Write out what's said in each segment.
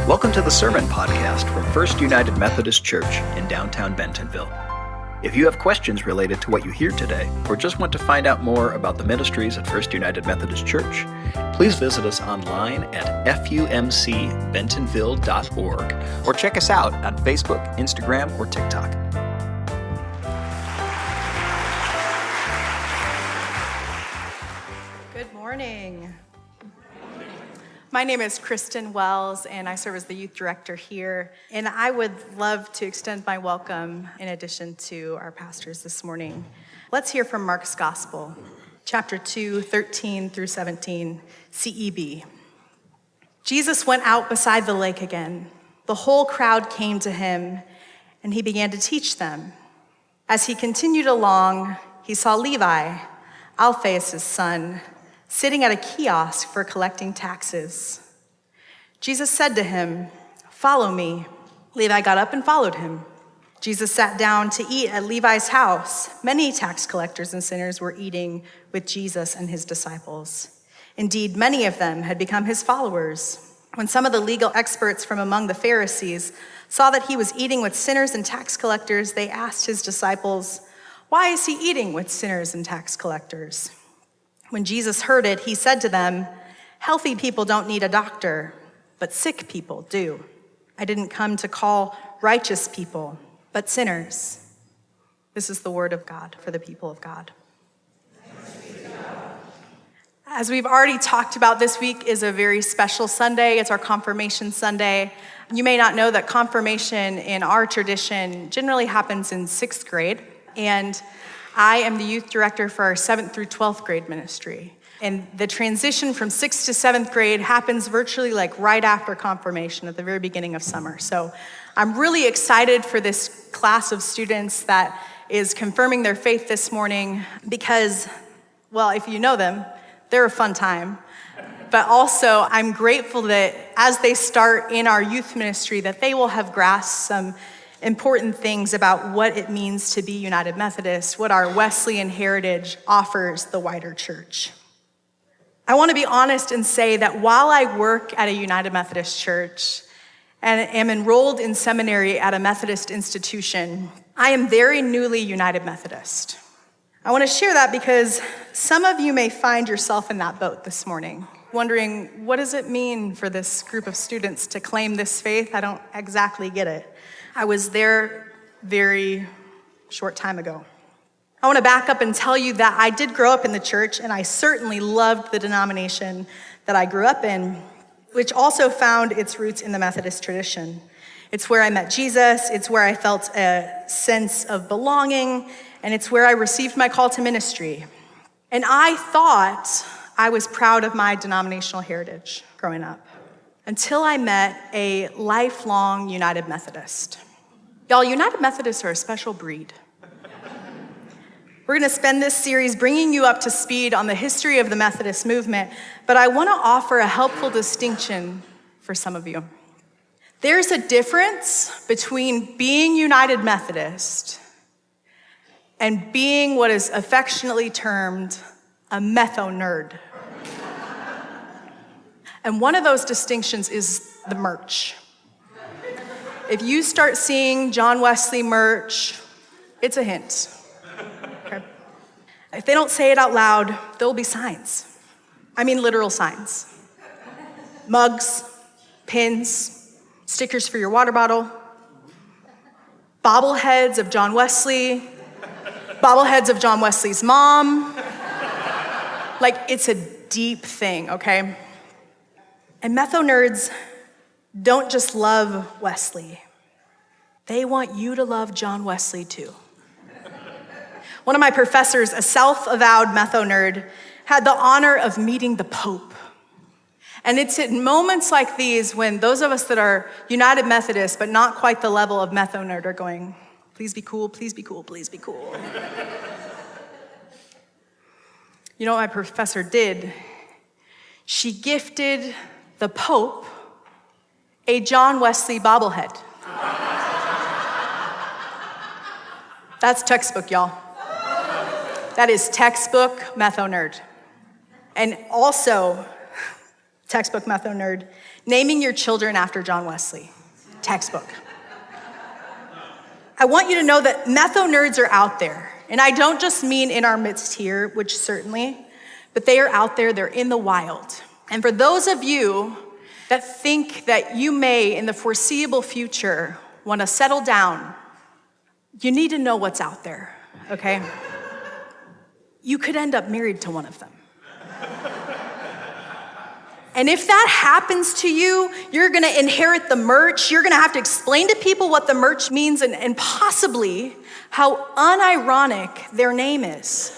Welcome to the Sermon Podcast from First United Methodist Church in downtown Bentonville. If you have questions related to what you hear today, or just want to find out more about the ministries at First United Methodist Church, please visit us online at fumcbentonville.org or check us out on Facebook, Instagram, or TikTok. Good morning. My name is Kristin Wells, and I serve as the youth director here. And I would love to extend my welcome in addition to our pastors this morning. Let's hear from Mark's Gospel, chapter 2, 13 through 17, CEB. Jesus went out beside the lake again. The whole crowd came to him, and he began to teach them. As he continued along, he saw Levi, Alphaeus' son, sitting at a kiosk for collecting taxes. Jesus said to him, "Follow me." Levi got up and followed him. Jesus sat down to eat at Levi's house. Many tax collectors and sinners were eating with Jesus and his disciples. Indeed, many of them had become his followers. When some of the legal experts from among the Pharisees saw that he was eating with sinners and tax collectors, they asked his disciples, "Why is he eating with sinners and tax collectors?" When Jesus heard it, he said to them, "Healthy people don't need a doctor, but sick people do. I didn't come to call righteous people, but sinners." This is the word of God for the people of God. As we've already talked about, this week is a very special Sunday. It's our Confirmation Sunday. You may not know that confirmation in our tradition generally happens in 6th grade, and I am the youth director for our 7th through 12th grade ministry. And the transition from 6th to 7th grade happens virtually like right after confirmation at the very beginning of summer. So I'm really excited for this class of students that is confirming their faith this morning because, well, if you know them, they're a fun time. But also I'm grateful that as they start in our youth ministry that they will have grasped some important things about what it means to be United Methodist, what our Wesleyan heritage offers the wider church. I want to be honest and say that while I work at a United Methodist church and am enrolled in seminary at a Methodist institution, I am very newly United Methodist. I want to share that because some of you may find yourself in that boat this morning, wondering, what does it mean for this group of students to claim this faith? I don't exactly get it. I was there very short time ago. I want to back up and tell you that I did grow up in the church, and I certainly loved the denomination that I grew up in, which also found its roots in the Methodist tradition. It's where I met Jesus, it's where I felt a sense of belonging, and it's where I received my call to ministry. And I thought I was proud of my denominational heritage growing up, until I met a lifelong United Methodist. Y'all, United Methodists are a special breed. We're gonna spend this series bringing you up to speed on the history of the Methodist movement, but I wanna offer a helpful distinction for some of you. There's a difference between being United Methodist and being what is affectionately termed a metho-nerd. And one of those distinctions is the merch. If you start seeing John Wesley merch, it's a hint. Okay? If they don't say it out loud, there'll be signs. I mean literal signs. Mugs, pins, stickers for your water bottle, bobbleheads of John Wesley, bobbleheads of John Wesley's mom. Like, it's a deep thing, okay? And metho-nerds don't just love Wesley. They want you to love John Wesley too. One of my professors, a self-avowed metho-nerd, had the honor of meeting the Pope. And it's at moments like these when those of us that are United Methodists, but not quite the level of metho-nerd, are going, please be cool, please be cool, please be cool. You know what my professor did? She gifted the Pope a John Wesley bobblehead. That's textbook, y'all. That is textbook metho-nerd. And also, Textbook Metho nerd. Naming your children after John Wesley. Textbook. I want you to know that Metho nerds are out there. And I don't just mean in our midst here, which certainly, but they are out there, they're in the wild. And for those of you that think that you may, in the foreseeable future, want to settle down, you need to know what's out there, okay? You could end up married to one of them. And if that happens to you, you're gonna inherit the merch. You're gonna have to explain to people what the merch means and possibly how unironic their name is.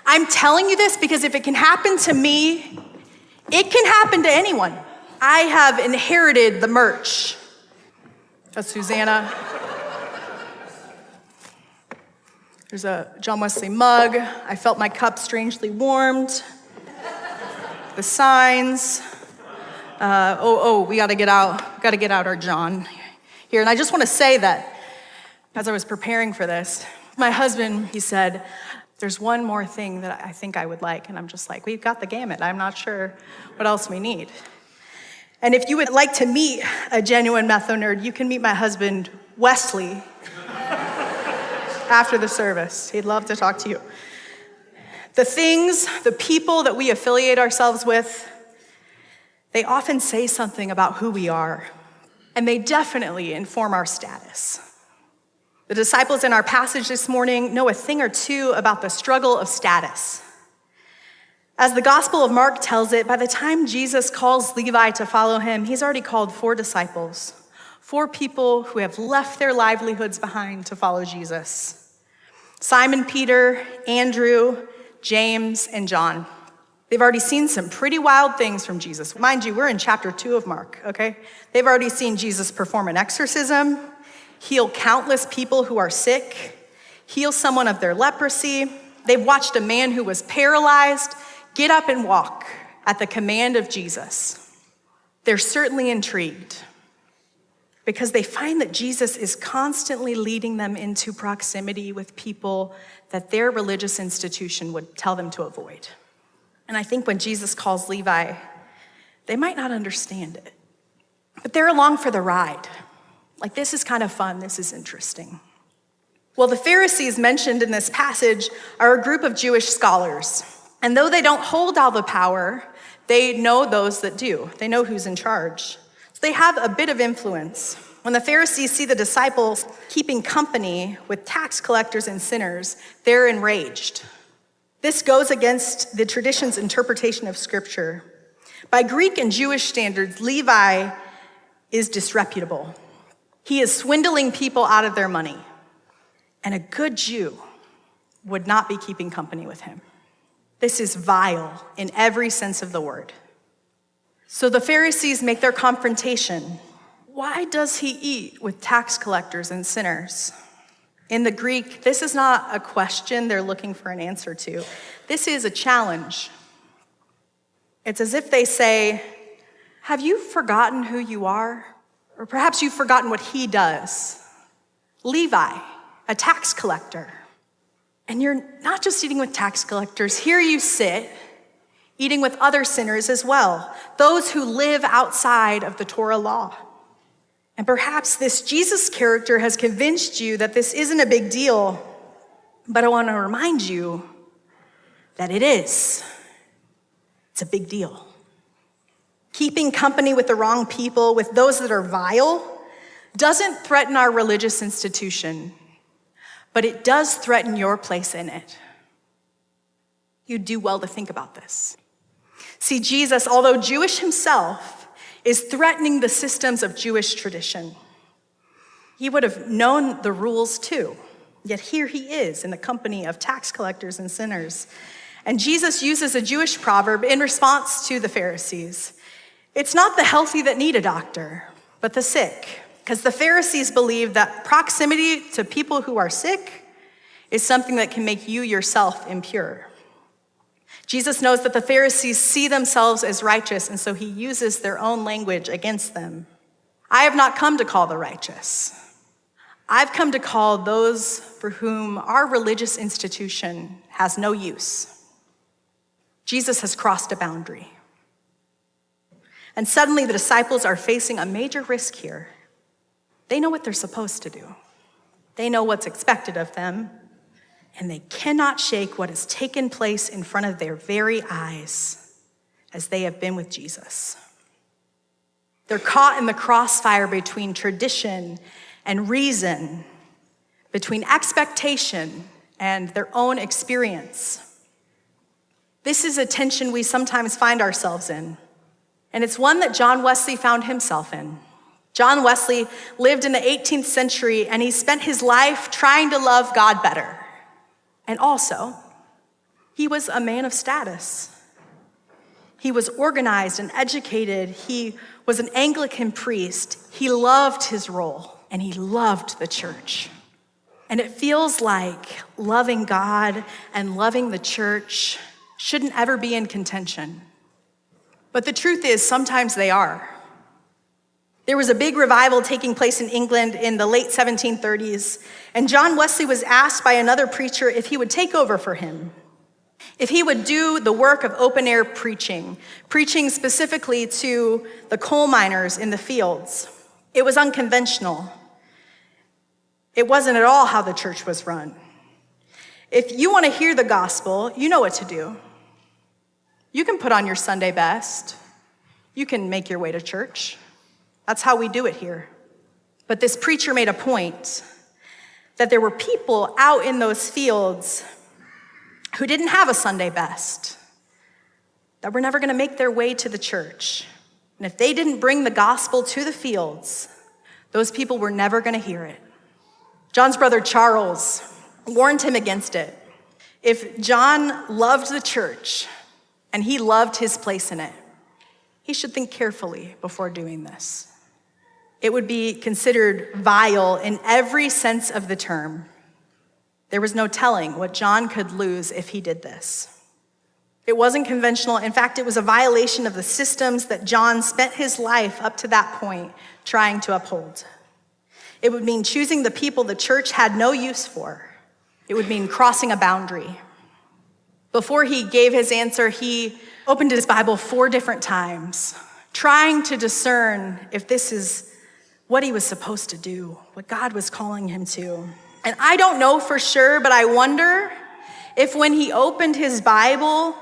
I'm telling you this because if it can happen to me, it can happen to anyone. I have inherited the merch. That's Susanna. There's a John Wesley mug. I felt my cup strangely warmed. The signs. We gotta get out our John here. And I just wanna say that as I was preparing for this, my husband, he said, there's one more thing that I think I would like. And I'm just like, we've got the gamut. I'm not sure what else we need. And if you would like to meet a genuine Metho nerd, you can meet my husband, Wesley, after the service. He'd love to talk to you. The things, the people that we affiliate ourselves with, they often say something about who we are, and they definitely inform our status. The disciples in our passage this morning know a thing or two about the struggle of status. As the Gospel of Mark tells it, by the time Jesus calls Levi to follow him, he's already called 4 disciples, 4 people who have left their livelihoods behind to follow Jesus. Simon Peter, Andrew, James, and John. They've already seen some pretty wild things from Jesus. Mind you, we're in chapter 2 of Mark, okay? They've already seen Jesus perform an exorcism, heal countless people who are sick, heal someone of their leprosy. They've watched a man who was paralyzed get up and walk at the command of Jesus. They're certainly intrigued because they find that Jesus is constantly leading them into proximity with people that their religious institution would tell them to avoid. And I think when Jesus calls Levi, they might not understand it, but they're along for the ride. Like, this is kind of fun, this is interesting. Well, the Pharisees mentioned in this passage are a group of Jewish scholars. And though they don't hold all the power, they know those that do. They know who's in charge. So they have a bit of influence. When the Pharisees see the disciples keeping company with tax collectors and sinners, they're enraged. This goes against the tradition's interpretation of Scripture. By Greek and Jewish standards, Levi is disreputable. He is swindling people out of their money. And a good Jew would not be keeping company with him. This is vile in every sense of the word. So the Pharisees make their confrontation. Why does he eat with tax collectors and sinners? In the Greek, this is not a question they're looking for an answer to. This is a challenge. It's as if they say, have you forgotten who you are? Or perhaps you've forgotten what he does. Levi, a tax collector. And you're not just eating with tax collectors. Here you sit, eating with other sinners as well, those who live outside of the Torah law. And perhaps this Jesus character has convinced you that this isn't a big deal, but I want to remind you that it is. It's a big deal. Keeping company with the wrong people, with those that are vile, doesn't threaten our religious institution, but it does threaten your place in it. You do well to think about this. See, Jesus, although Jewish himself, is threatening the systems of Jewish tradition. He would have known the rules too, yet here he is in the company of tax collectors and sinners. And Jesus uses a Jewish proverb in response to the Pharisees. It's not the healthy that need a doctor, but the sick. Because the Pharisees believe that proximity to people who are sick is something that can make you yourself impure. Jesus knows that the Pharisees see themselves as righteous, and so he uses their own language against them. I have not come to call the righteous. I've come to call those for whom our religious institution has no use. Jesus has crossed a boundary. And suddenly the disciples are facing a major risk here. They know what they're supposed to do. They know what's expected of them, and they cannot shake what has taken place in front of their very eyes as they have been with Jesus. They're caught in the crossfire between tradition and reason, between expectation and their own experience. This is a tension we sometimes find ourselves in, and it's one that John Wesley found himself in. John Wesley lived in the 18th century, and he spent his life trying to love God better. And also, he was a man of status. He was organized and educated. He was an Anglican priest. He loved his role, and he loved the church. And it feels like loving God and loving the church shouldn't ever be in contention. But the truth is, sometimes they are. There was a big revival taking place in England in the late 1730s, and John Wesley was asked by another preacher if he would take over for him, if he would do the work of open-air preaching specifically to the coal miners in the fields. It was unconventional. It wasn't at all how the church was run. If you want to hear the gospel, you know what to do. You can put on your Sunday best. You can make your way to church. That's how we do it here. But this preacher made a point that there were people out in those fields who didn't have a Sunday best, that were never going to make their way to the church. And if they didn't bring the gospel to the fields, those people were never going to hear it. John's brother Charles warned him against it. If John loved the church and he loved his place in it, he should think carefully before doing this. It would be considered vile in every sense of the term. There was no telling what John could lose if he did this. It wasn't conventional. In fact, it was a violation of the systems that John spent his life up to that point trying to uphold. It would mean choosing the people the church had no use for. It would mean crossing a boundary. Before he gave his answer, he opened his Bible 4 different times, trying to discern if this is what he was supposed to do, what God was calling him to. And I don't know for sure, but I wonder if when he opened his Bible,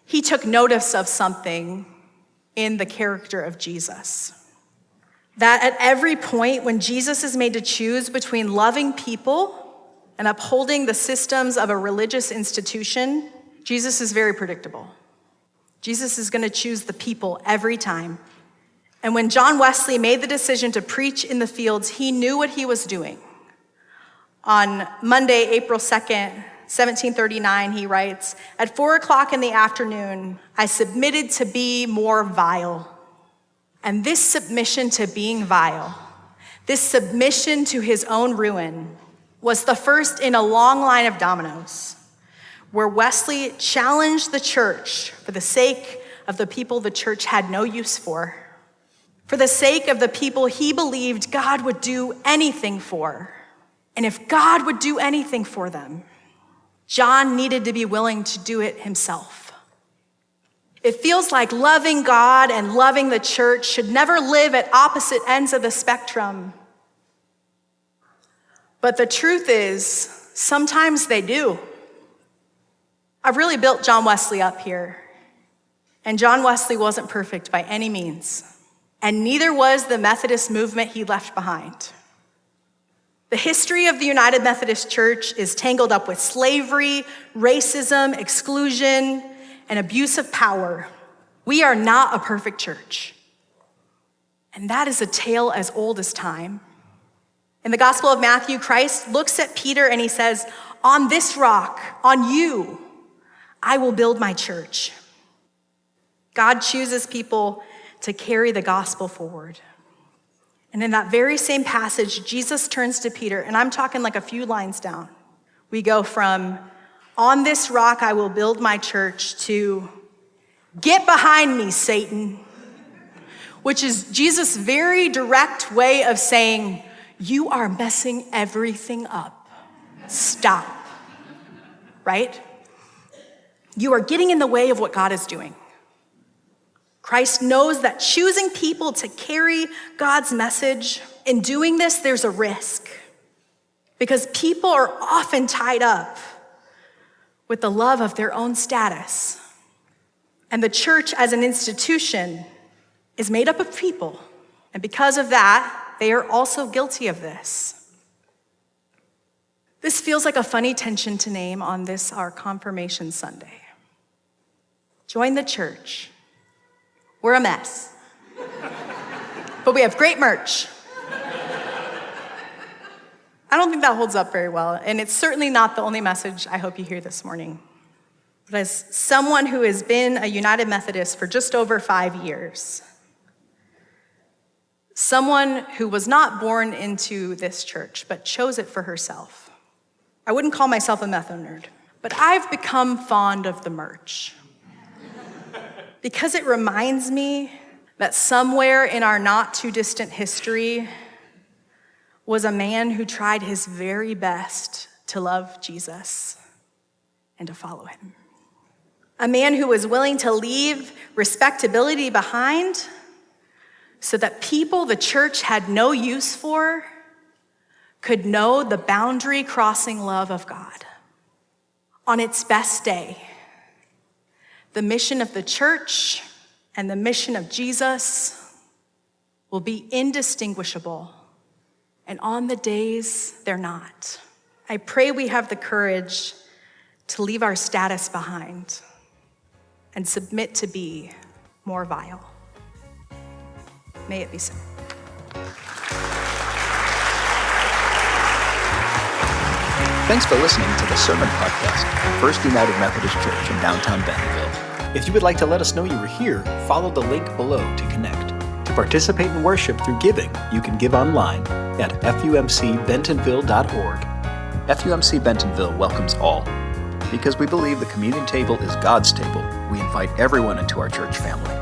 he took notice of something in the character of Jesus. That at every point when Jesus is made to choose between loving people and upholding the systems of a religious institution, Jesus is very predictable. Jesus is going to choose the people every time. And when John Wesley made the decision to preach in the fields, he knew what he was doing. On Monday, April 2nd, 1739, he writes, "At 4:00 in the afternoon, I submitted to be more vile." And this submission to being vile, this submission to his own ruin, was the first in a long line of dominoes, where Wesley challenged the church for the sake of the people the church had no use for the sake of the people he believed God would do anything for. And if God would do anything for them, John needed to be willing to do it himself. It feels like loving God and loving the church should never live at opposite ends of the spectrum. But the truth is, sometimes they do. I've really built John Wesley up here. And John Wesley wasn't perfect by any means. And neither was the Methodist movement he left behind. The history of the United Methodist Church is tangled up with slavery, racism, exclusion, and abuse of power. We are not a perfect church. And that is a tale as old as time. In the Gospel of Matthew, Christ looks at Peter and he says, "On this rock, on you, I will build my church." God chooses people to carry the gospel forward. And in that very same passage, Jesus turns to Peter, and I'm talking like a few lines down. We go from, "On this rock I will build my church," to, "Get behind me, Satan," which is Jesus' very direct way of saying, "You are messing everything up. Stop." Right? you are getting in the way of what God is doing. Christ knows that choosing people to carry God's message, in doing this, there's a risk. Because people are often tied up with the love of their own status. And the church as an institution is made up of people. And because of that, they are also guilty of this. This feels like a funny tension to name on this, our Confirmation Sunday. Join the church. We're a mess. But we have great merch. I don't think that holds up very well, and it's certainly not the only message I hope you hear this morning. But as someone who has been a United Methodist for just over 5 years, someone who was not born into this church, but chose it for herself, I wouldn't call myself a Metho nerd, but I've become fond of the merch. Because it reminds me that somewhere in our not too distant history was a man who tried his very best to love Jesus and to follow him. A man who was willing to leave respectability behind so that people the church had no use for could know the boundary-crossing love of God. On its best day, the mission of the church and the mission of Jesus will be indistinguishable, and on the days they're not. I pray we have the courage to leave our status behind and submit to be more vile. May it be so. Thanks for listening to the Sermon Podcast at First United Methodist Church in downtown Bentonville. If you would like to let us know you were here, follow the link below to connect. To participate in worship through giving, you can give online at fumcbentonville.org. FUMC Bentonville welcomes all. Because we believe the communion table is God's table, we invite everyone into our church family.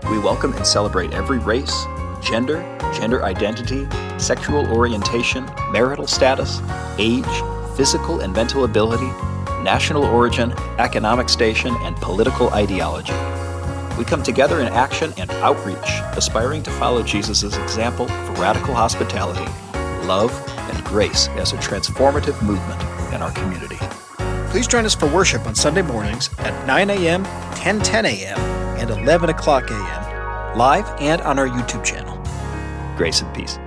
We welcome and celebrate every race, gender, gender identity, sexual orientation, marital status, age, physical and mental ability, national origin, economic station, and political ideology. We come together in action and outreach, aspiring to follow Jesus' example of radical hospitality, love, and grace as a transformative movement in our community. Please join us for worship on Sunday mornings at 9 a.m., 10 a.m., and 11 o'clock a.m., live and on our YouTube channel. Grace and peace.